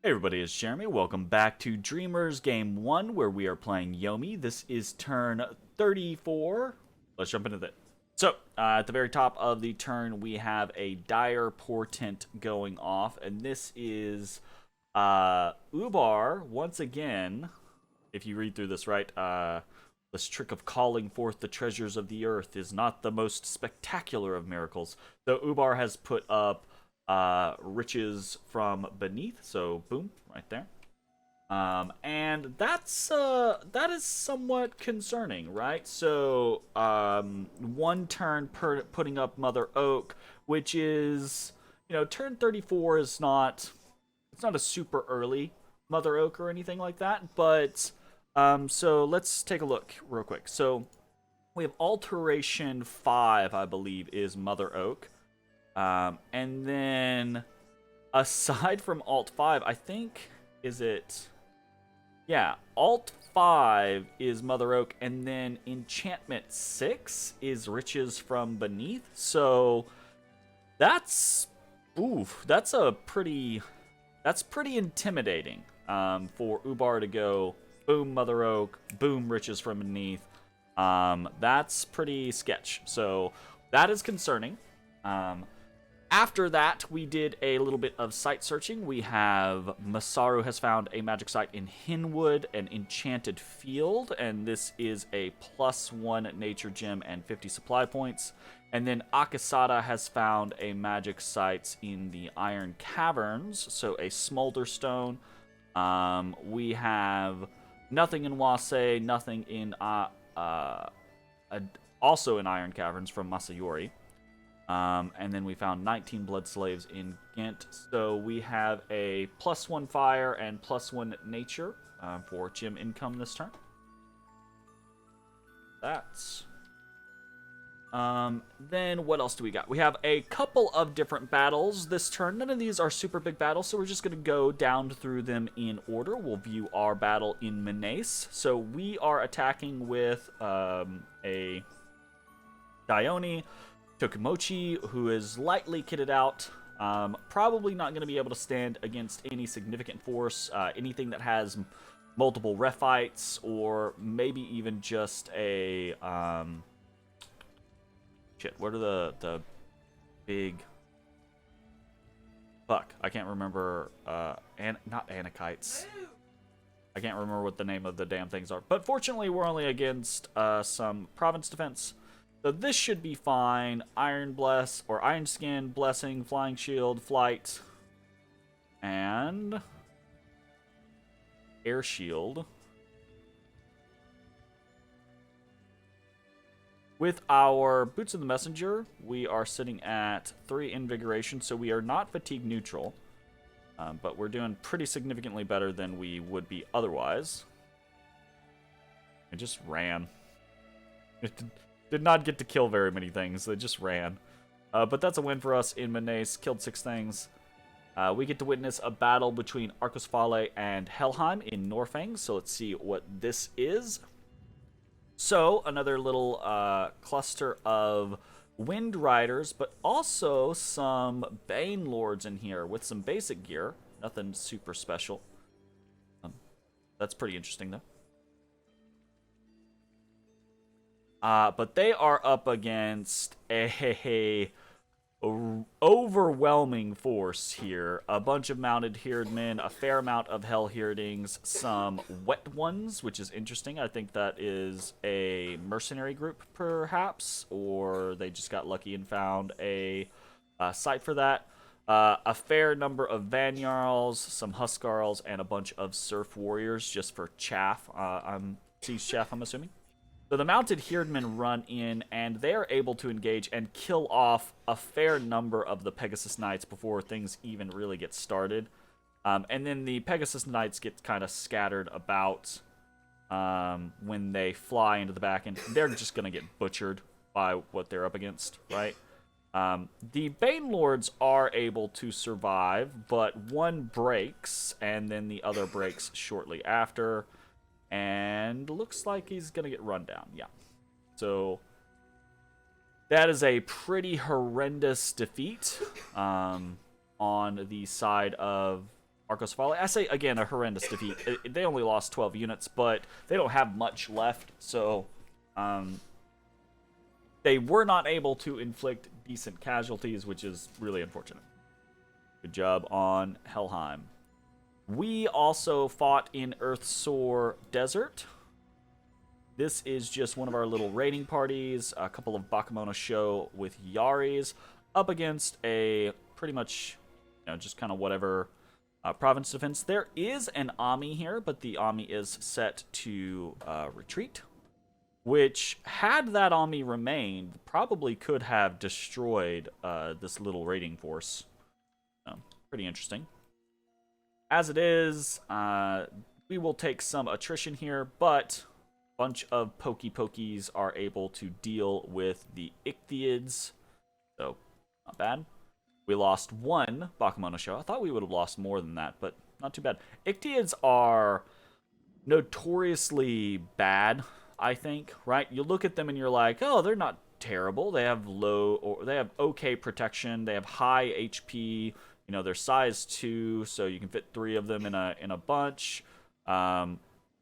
Hey everybody, it's Jeremy. Welcome back to Dreamers Game 1, where we are playing Yomi. This is turn 34. Let's jump into that. So, at the very top of the turn, we have a dire portent going off, and this is Ubar, once again, if you read through this right, this trick of calling forth the treasures of the earth is not the most spectacular of miracles. So Ubar has put up riches from beneath, so boom, right there. And that is somewhat concerning, right? So one turn putting up Mother Oak, which is, turn 34 is not, it's not a super early Mother Oak or anything like that, but so let's take a look real quick. So we have Alteration 5, I believe, is Mother Oak. And then, aside from Alt 5, I think, is it... Yeah, Alt 5 is Mother Oak, and then Enchantment 6 is Riches from Beneath. So, that's... Oof, that's pretty intimidating, for Ubar to go, boom, Mother Oak, boom, Riches from Beneath. That's pretty sketch. So, that is concerning. After that, we did a little bit of site searching. We have Masaru has found a magic site in Hinwood, an enchanted field, and this is a +1 nature gem and 50 supply points. And then Akasada has found a magic site in the Iron Caverns, so a smolder stone. We have nothing in Wase, nothing in also in Iron Caverns from Masayori. And then we found 19 blood slaves in Ghent. So we have a +1 fire and +1 nature for gem income this turn. That's... then what else do we got? We have a couple of different battles this turn. None of these are super big battles, so we're just going to go down through them in order. We'll view our battle in Menace. So we are attacking with a Dione, Tokumochi, who is lightly kitted out, probably not going to be able to stand against any significant force, anything that has multiple Rephites, or maybe even just a, shit, what are the big, fuck, I can't remember, not Anakites. I can't remember what the name of the damn things are, but fortunately we're only against, some province defense. So this should be fine. Iron Bless, or Iron Skin, Blessing, Flying Shield, Flight, and Air Shield. With our Boots of the Messenger, we are sitting at 3 Invigoration, so we are not fatigue neutral. But we're doing pretty significantly better than we would be otherwise. I just ran. Did not get to kill very many things. They just ran. But that's a win for us in Menace. Killed 6 things. We get to witness a battle between Arcosfale and Helheim in Norfang. So let's see what this is. So, another little cluster of Wind Riders, but also some Bane Lords in here with some basic gear. Nothing super special. That's pretty interesting, though. But they are up against a overwhelming force here. A bunch of mounted Herdmen, a fair amount of Hell Herdings, some Wet Ones, which is interesting. I think that is a mercenary group, perhaps, or they just got lucky and found a site for that. A fair number of Vanyarls, some Huskarls, and a bunch of Surf Warriors just for chaff. Siege chaff, I'm assuming. So the mounted Herdmen run in, and they are able to engage and kill off a fair number of the Pegasus Knights before things even really get started. And then the Pegasus Knights get kind of scattered about when they fly into the back, and they're just going to get butchered by what they're up against, right? The Bane Lords are able to survive, but one breaks, and then the other breaks shortly after. And looks like he's going to get run down. Yeah. So that is a pretty horrendous defeat on the side of Marcos Folly. I say, again, a horrendous defeat. They only lost 12 units, but they don't have much left, so they were not able to inflict decent casualties, which is really unfortunate. Good job on Helheim. We also fought in Earthsore Desert. This is just one of our little raiding parties, a couple of Bakemono show with Yaris, up against a pretty much, just kind of whatever province defense. There is an Ami here, but the Ami is set to retreat, which, had that Ami remained, probably could have destroyed this little raiding force. Pretty interesting. As it is, we will take some attrition here, but a bunch of Pokies are able to deal with the Ichthyeids, so not bad. We lost one Bakemono show. I thought we would have lost more than that, but not too bad. Ichthyeids are notoriously bad, I think, right? You look at them and you're like, oh, they're not terrible. They have they have okay protection. They have high HP. They're size 2, so you can fit 3 of them in a bunch.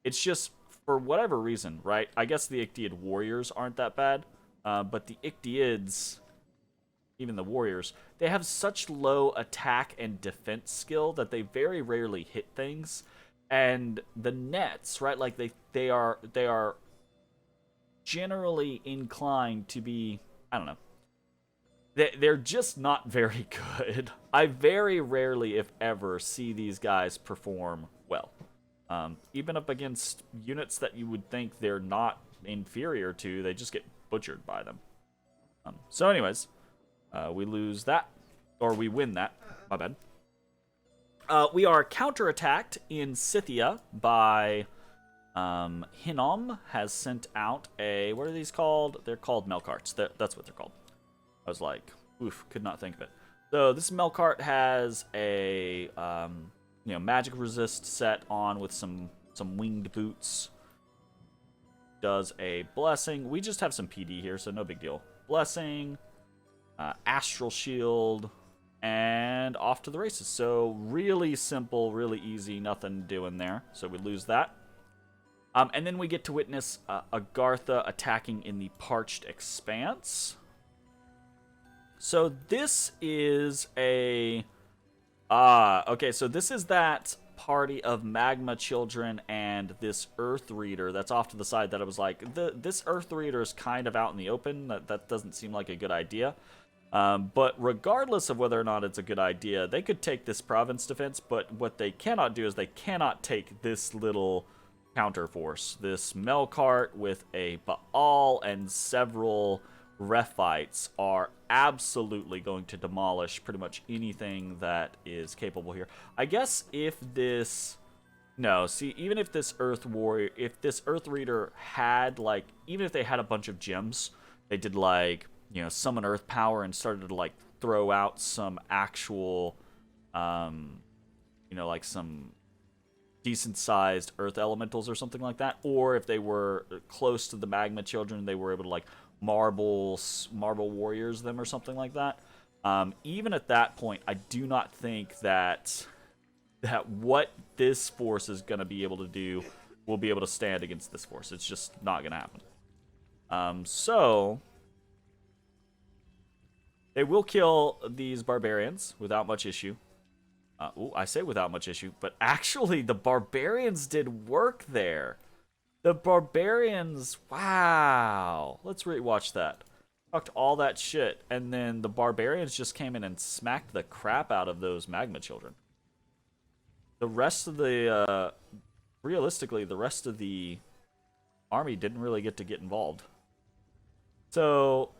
It's just, for whatever reason, right? I guess the Ichthyeid warriors aren't that bad, but the Ichthyeids, even the warriors, they have such low attack and defense skill that they very rarely hit things. And the nets, right? Like they are generally inclined to be, I don't know. They're just not very good. I very rarely, if ever, see these guys perform well. Even up against units that you would think they're not inferior to, they just get butchered by them. So anyways, we lose that, or we win that. My bad. We are counterattacked in Scythia by Hinnom has sent out a, what are these called? They're called Melkarts. That's what they're called. I was like, oof, could not think of it. So this Melkart has a magic resist set on with some winged boots. Does a blessing. We just have some PD here, so no big deal. Blessing, astral shield, and off to the races. So really simple, really easy, nothing doing there. So we lose that. And then we get to witness Agartha attacking in the Parched Expanse. So this is a... okay, so this is that party of Magma Children and this Earth Reader that's off to the side that I was like, this Earth Reader is kind of out in the open. That doesn't seem like a good idea. But regardless of whether or not it's a good idea, they could take this province defense, but what they cannot do is they cannot take this little counter force. This Melkart with a Baal and several Rephites are absolutely going to demolish pretty much anything that is capable here. I guess if this... No, see, even if this Earth Warrior... If this Earth Reader had, like... Even if they had a bunch of gems, they did, like, summon Earth Power and started to, like, throw out some actual... like some decent-sized Earth Elementals or something like that. Or if they were close to the Magma Children, they were able to, like, Marble Warriors them or something like that. Even at that point, I do not think that what this force is going to be able to do will be able to stand against this force. It's just not going to happen. So they will kill these barbarians without much issue. I say without much issue, but actually the barbarians did work there. The barbarians, wow. Let's rewatch that. Talked all that shit, and then the barbarians just came in and smacked the crap out of those Magma Children. The rest of the, realistically, the rest of the army didn't really get involved. So,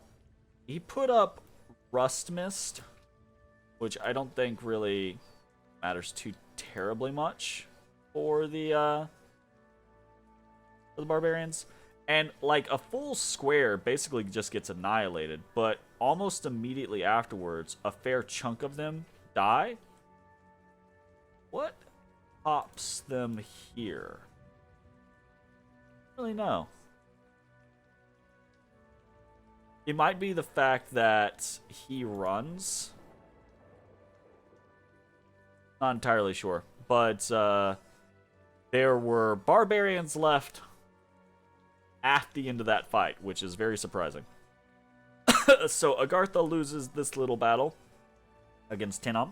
he put up Rust Mist, which I don't think really matters too terribly much for the barbarians. And like a full square basically just gets annihilated, but almost immediately afterwards a fair chunk of them die. What pops them here? I don't really know. It might be the fact that he runs. Not entirely sure. but there were barbarians left at the end of that fight, which is very surprising. So Agartha loses this little battle against Tinom.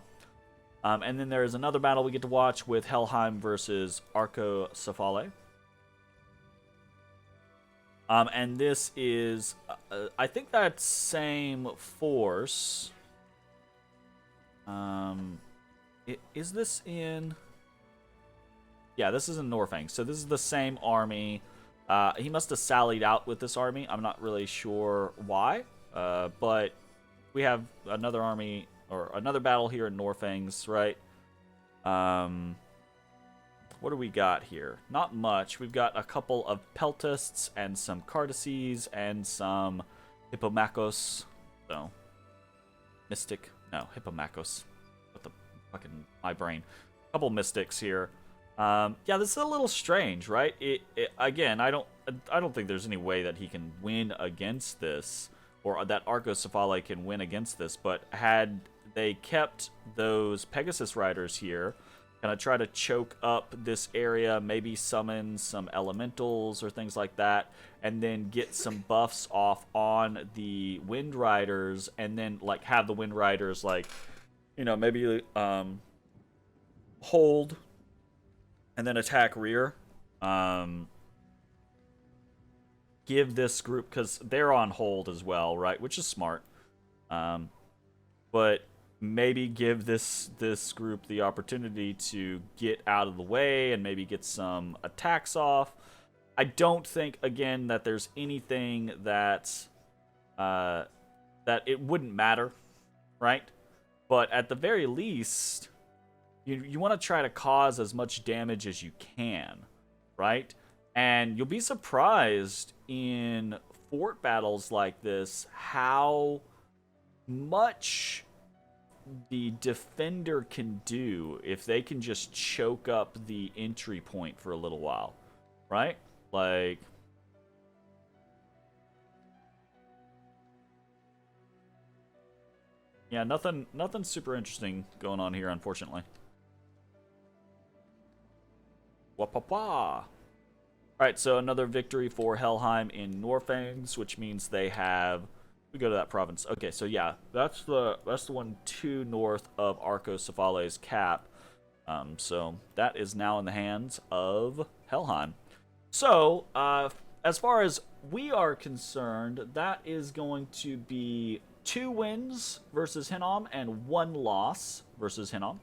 And then there is another battle we get to watch with Helheim versus Arcocephale. And this is, I think that same force. Is this in... Yeah, this is in Norfang. So this is the same army. He must have sallied out with this army. I'm not really sure why. But we have another army, or another battle here in Norfangs, right? What do we got here? Not much. We've got a couple of Peltists and some Cardaces and some Hippomachos. So, Mystic. No, Hippomachos. What the fucking... My brain. A couple Mystics here. Yeah, this is a little strange, right? Again, I don't think there's any way that he can win against this, or that Arcocephale can win against this, but had they kept those Pegasus Riders here, gonna try to choke up this area, maybe summon some elementals or things like that, and then get some buffs off on the Wind Riders, and then like have the Wind Riders like, you know, maybe hold and then attack rear. Give this group, because they're on hold as well, right? Which is smart. But maybe give this group the opportunity to get out of the way and maybe get some attacks off. I don't think, again, that there's anything that it wouldn't matter, right? But at the very least, you want to try to cause as much damage as you can, right? And you'll be surprised in fort battles like this how much the defender can do if they can just choke up the entry point for a little while, right? Like, yeah, nothing super interesting going on here, unfortunately. Wah-pa-pa. Alright, so another victory for Helheim in Norfangs, which means they have... We go to that province. Okay, so yeah, that's the one to north of Arcocephale's cap. So that is now in the hands of Helheim. So, as far as we are concerned, that is going to be 2 wins versus Hinnom and 1 loss versus Hinnom.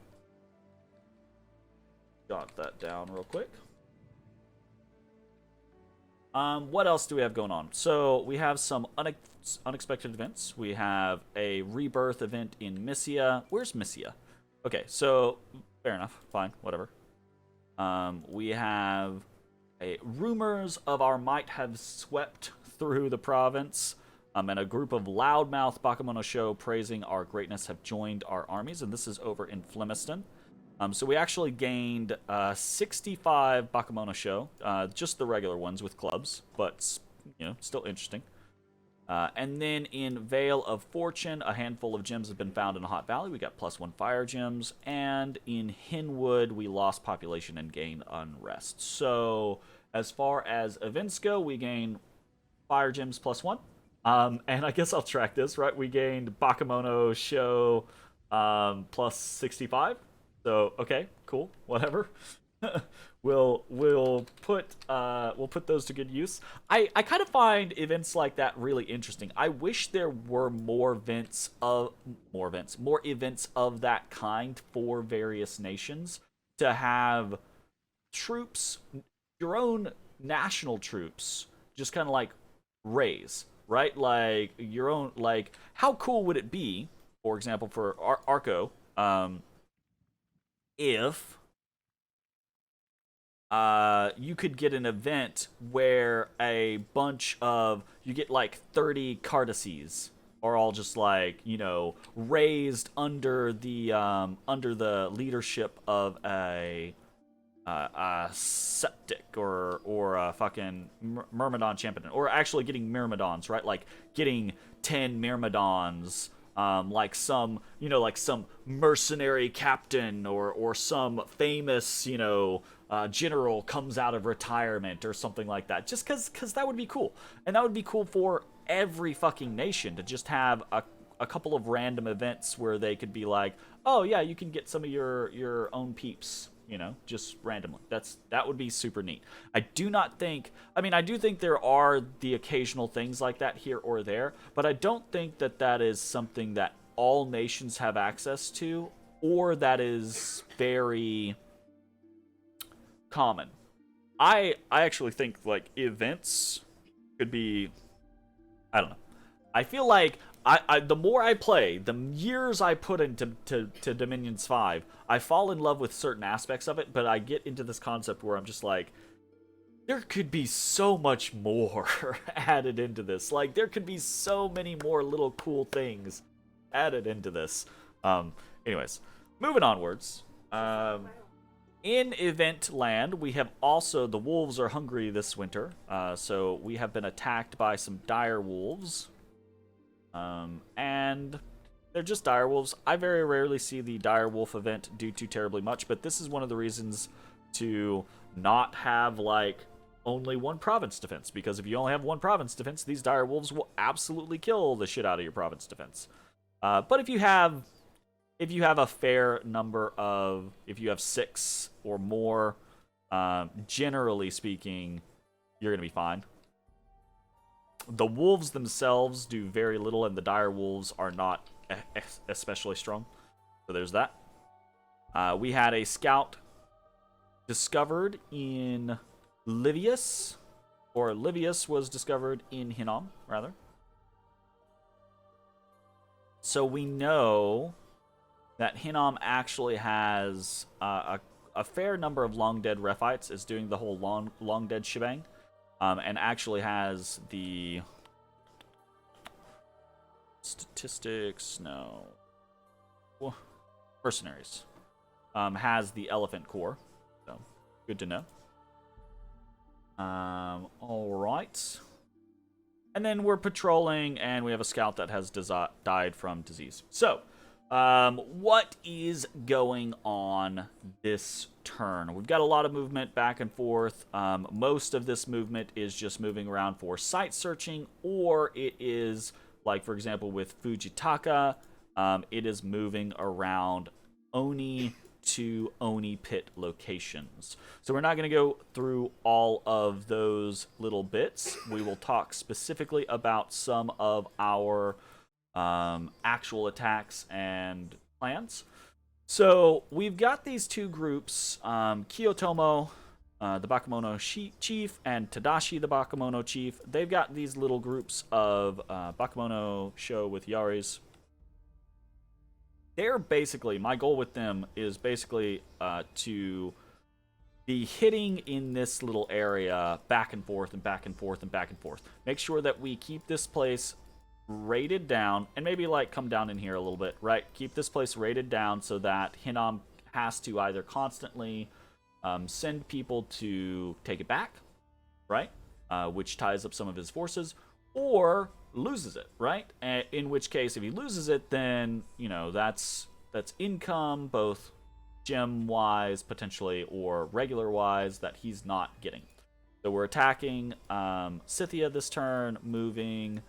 Jot that down real quick. What else do we have going on? So we have some unexpected events. We have a rebirth event in Mysia. Where's Mysia? Okay, so fair enough. Fine, whatever. We have rumors of our might have swept through the province. And a group of loudmouth Bakemono show praising our greatness have joined our armies, and this is over in Flemiston. So we actually gained 65 Bakemono show, just the regular ones with clubs, but, you know, still interesting. And then in Vale of Fortune, a handful of gems have been found in a hot valley. We got +1 fire gems. And in Hinwood, we lost population and gained unrest. So as far as events go, we gain fire gems +1. And I guess I'll track this, right? We gained Bakemono show +65. So okay, cool, whatever. we'll put those to good use. I kind of find events like that really interesting. I wish there were more events of that kind for various nations, to have troops, your own national troops, just kind of like raise, right? Like your own, like how cool would it be, for example, for Arco, if you could get an event where a bunch of, you get like 30 Cardaces are all just like, you know, raised under the leadership of a Septic or a fucking Myrmidon champion, or actually getting Myrmidons, right? Like getting 10 Myrmidons like some, like some mercenary captain or some famous, general comes out of retirement or something like that. Just because that would be cool. And that would be cool for every fucking nation to just have a couple of random events where they could be like, oh yeah, you can get some of your own peeps, just randomly. That would be super neat. I do think there are the occasional things like that here or there, but I don't think that is something that all nations have access to, or that is very common. I actually think like events could be, I don't know. I feel like the more I play, the years I put into Dominions 5, I fall in love with certain aspects of it, but I get into this concept where I'm just like, there could be so much more added into this. Like, there could be so many more little cool things added into this. Anyways, moving onwards. In Event Land, we have also, the wolves are hungry this winter, so we have been attacked by some dire wolves. And they're just dire wolves. I very rarely see the dire wolf event do too terribly much, but this is one of the reasons to not have, like, only one province defense, because if you only have one province defense, these dire wolves will absolutely kill the shit out of your province defense. But if you have a fair number of, if you have 6 or more, generally speaking, you're gonna be fine. The wolves themselves do very little, and the dire wolves are not especially strong. So there's that. We had a scout discovered in Livius, or Livius was discovered in Hinnom, rather. So we know that Hinnom actually has a fair number of long dead Rephites, is doing the whole long dead shebang. And actually has the statistics, no, mercenaries, has the elephant core, so good to know. All right, and then we're patrolling, and we have a scout that has died from disease. So, what is going on this turn? We've got a lot of movement back and forth. Most of this movement is just moving around for site searching, or it is, like, for example, with Fujitaka, it is moving around Oni to Oni pit locations. So we're not going to go through all of those little bits. We will talk specifically about some of our actual attacks and plans. So we've got these two groups, Kiyotomo, the Bakemono chief, and Tadashi, the Bakemono chief. They've got these little groups of Bakemono show with Yaris. They're basically, my goal with them is basically to be hitting in this little area back and forth and back and forth and back and forth. Make sure that we keep this place rated down, and maybe like come down in here a little bit, right? Keep this place rated down so that Hinnom has to either constantly send people to take it back, right? Which ties up some of his forces, or loses it, right? In which case, if he loses it, then, that's income, both gem-wise, potentially, or regular-wise, that he's not getting. So we're attacking Scythia this turn, moving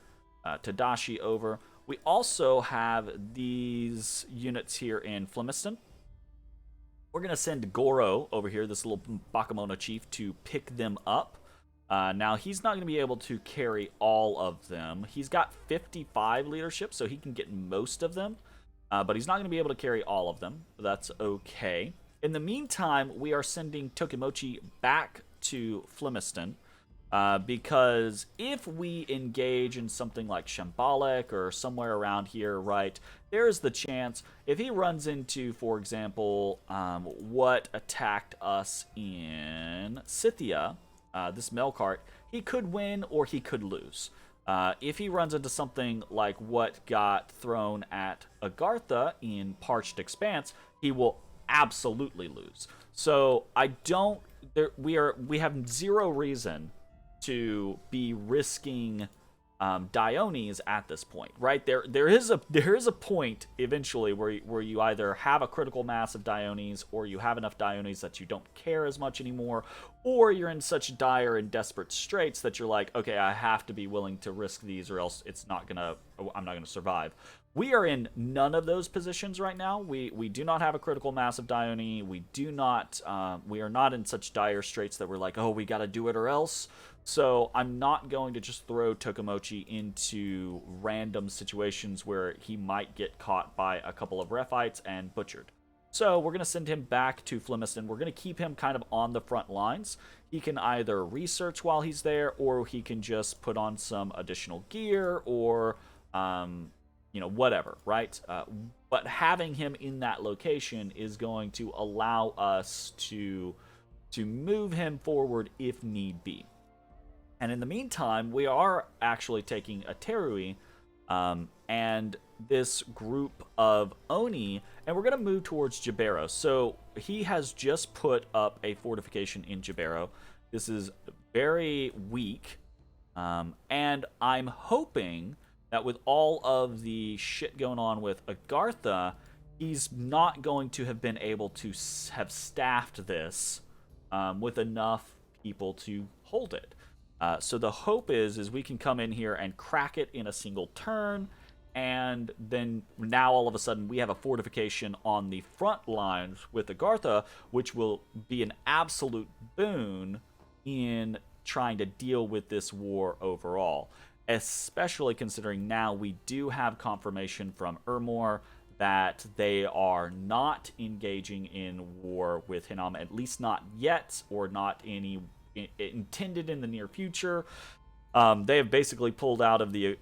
Tadashi over. We also have these units here in Flemiston. We're going to send Goro over here, this little Bakemono chief, to pick them up. Now, he's not going to be able to carry all of them. He's got 55 leadership, so he can get most of them. But he's not going to be able to carry all of them. That's okay. In the meantime, we are sending Tokimochi back to Flemiston. Because if we engage in something like Shambolic or somewhere around here, right, there's the chance, if he runs into, for example, what attacked us in Scythia, this Melkart, he could win or he could lose. If he runs into something like what got thrown at Agartha in Parched Expanse, he will absolutely lose. So we have zero reason to be risking Diones at this point, right? There is a point eventually where you either have a critical mass of Diones, or you have enough Diones that you don't care as much anymore, or you're in such dire and desperate straits that you're like, okay, I have to be willing to risk these, or else I'm not gonna survive. We are in none of those positions right now. We do not have a critical mass of Dione. We are not in such dire straits that we're like, oh, we got to do it or else. So I'm not going to just throw Tokomochi into random situations where he might get caught by a couple of Rephites and butchered. So we're going to send him back to Flimiston. We're going to keep him kind of on the front lines. He can either research while he's there, or he can just put on some additional gear, or whatever, right? But having him in that location is going to allow us to move him forward if need be. And in the meantime, we are actually taking a Terui and this group of Oni, and we're going to move towards Jibero. So he has just put up a fortification in Jibero. This is very weak, and I'm hoping that with all of the shit going on with Agartha, he's not going to have been able to have staffed this with enough people to hold it. So the hope is we can come in here and crack it in a single turn, and then now all of a sudden we have a fortification on the front lines with Agartha, which will be an absolute boon in trying to deal with this war overall. Especially considering now we do have confirmation from Ermor that they are not engaging in war with Hinnom, at least not yet, or not any intended in the near future. They have basically pulled out of the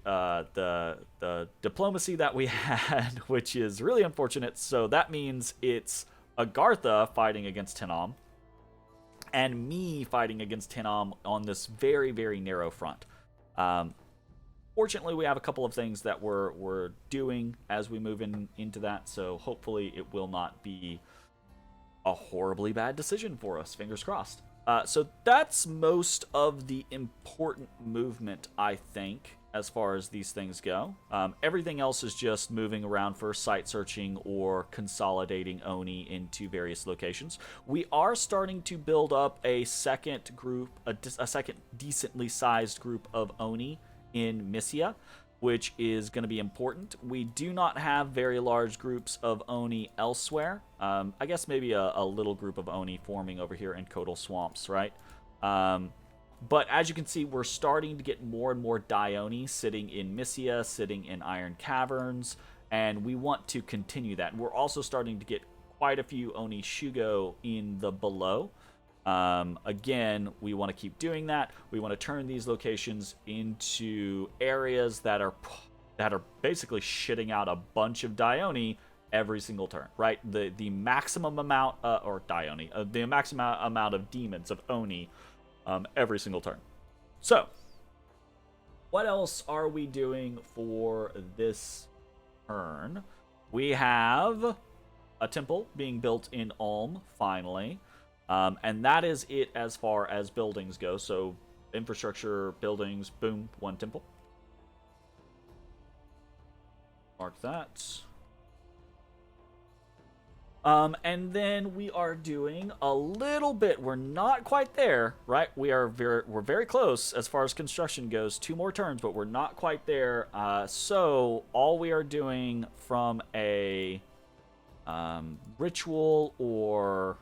diplomacy that we had, which is really unfortunate. So that means it's Agartha fighting against Hinnom, and me fighting against Hinnom on this very, very narrow front. Fortunately, we have a couple of things that we're doing as we move into that, so hopefully it will not be a horribly bad decision for us. Fingers crossed. So that's most of the important movement, I think, as far as these things go. Everything else is just moving around for site searching or consolidating Oni into various locations. We are starting to build up a second group, a second decently sized group of Oni in Mysia, which is going to be important. We do not have very large groups of Oni elsewhere. I guess maybe a little group of Oni forming over here in Kodal Swamps, right? But as you can see, we're starting to get more and more Dione sitting in Mysia, sitting in Iron Caverns, and we want to continue that. We're also starting to get quite a few Oni Shugo in the below. Again, we want to keep doing that. We want to turn these locations into areas that are basically shitting out a bunch of Dione every single turn, right? The maximum amount the maximum amount of demons of Oni every single turn. So, what else are we doing for this turn? We have a temple being built in Ulm, finally. And that is it as far as buildings go. So, infrastructure, buildings, boom, one temple. Mark that. And then we are doing a little bit. We're not quite there, right? We're very close as far as construction goes. 2 more turns, but we're not quite there. So all we are doing from a ritual or...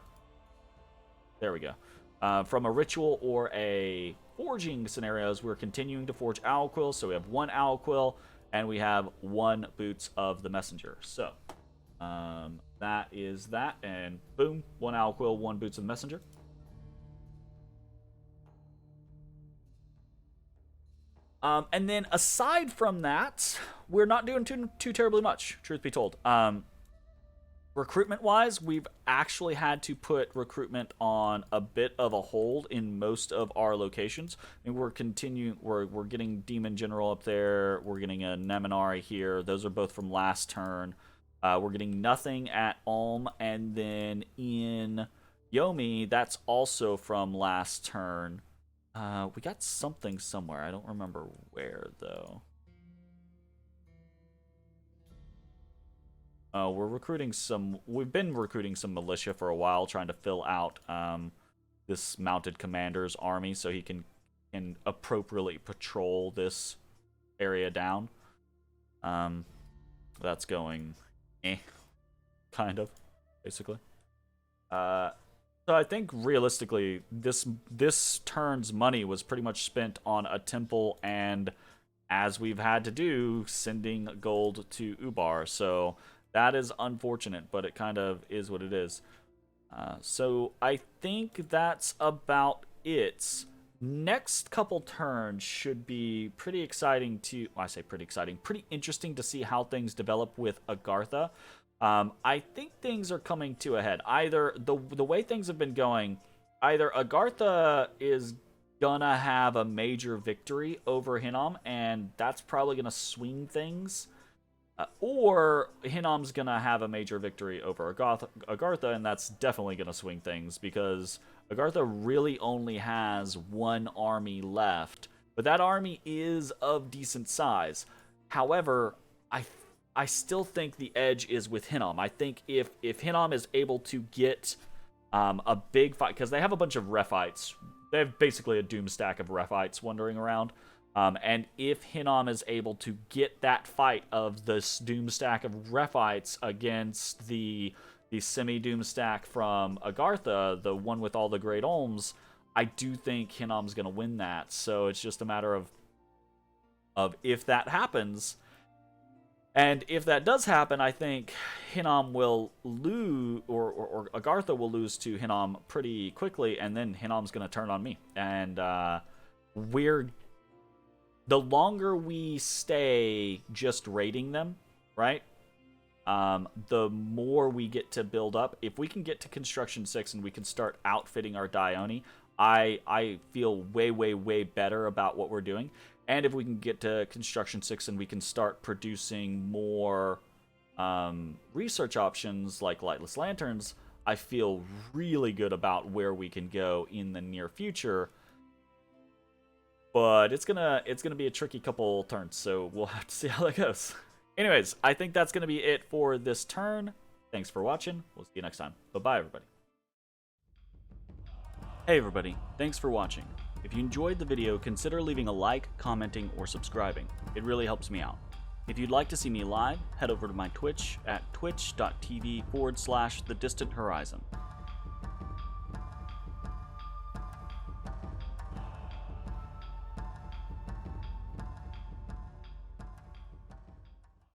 There we go. From a ritual or a forging scenarios, we're continuing to forge owl quill. So we have 1 owl quill, and we have 1 boots of the messenger. So that is that, and boom, 1 owl quill, 1 boots of the messenger. And then aside from that, we're not doing too terribly much, truth be told. Recruitment-wise, we've actually had to put recruitment on a bit of a hold in most of our locations. I mean, we're getting Demon General up there. We're getting a Neminari here. Those are both from last turn. We're getting nothing at Ulm, and then in Yomi, that's also from last turn. We got something somewhere. I don't remember where, though. We're recruiting some... We've been recruiting some militia for a while, trying to fill out this mounted commander's army so he can appropriately patrol this area down. That's going kind of, basically. So I think realistically, this turn's money was pretty much spent on a temple and, as we've had to do, sending gold to Ubar. So that is unfortunate, but it kind of is what it is. So I think that's about it. Next couple turns should be pretty exciting to... Well, I say pretty exciting. Pretty interesting to see how things develop with Agartha. I think things are coming to a head. Either the way things have been going, either Agartha is gonna have a major victory over Hinnom, and that's probably gonna swing things, or Hinnom's gonna have a major victory over Agartha, and that's definitely gonna swing things, because Agartha really only has one army left, but that army is of decent size. However, I still think the edge is with Hinnom. I think if Hinnom is able to get a big fight, because they have a bunch of Rephites. They have basically a doom stack of Rephites wandering around. And if Hinnom is able to get that fight of this doom stack of Rephites against the semi-doom stack from Agartha, the one with all the Great Olms, I do think Hinnom's going to win that. So it's just a matter of if that happens... And if that does happen, I think Hinnom will lose, or Agartha will lose to Hinnom pretty quickly, and then Hinnom's going to turn on me. And the longer we stay just raiding them, right, the more we get to build up. If we can get to Construction 6 and we can start outfitting our Dione, I feel way, way, way better about what we're doing. And if we can get to Construction 6 and we can start producing more research options like Lightless Lanterns, I feel really good about where we can go in the near future. But it's gonna be a tricky couple turns, so we'll have to see how that goes. Anyways, I think that's gonna be it for this turn. Thanks for watching. We'll see you next time. Bye-bye, everybody. Hey, everybody. Thanks for watching. If you enjoyed the video, consider leaving a like, commenting, or subscribing. It really helps me out. If you'd like to see me live, head over to my Twitch at twitch.tv/thedistanthorizon.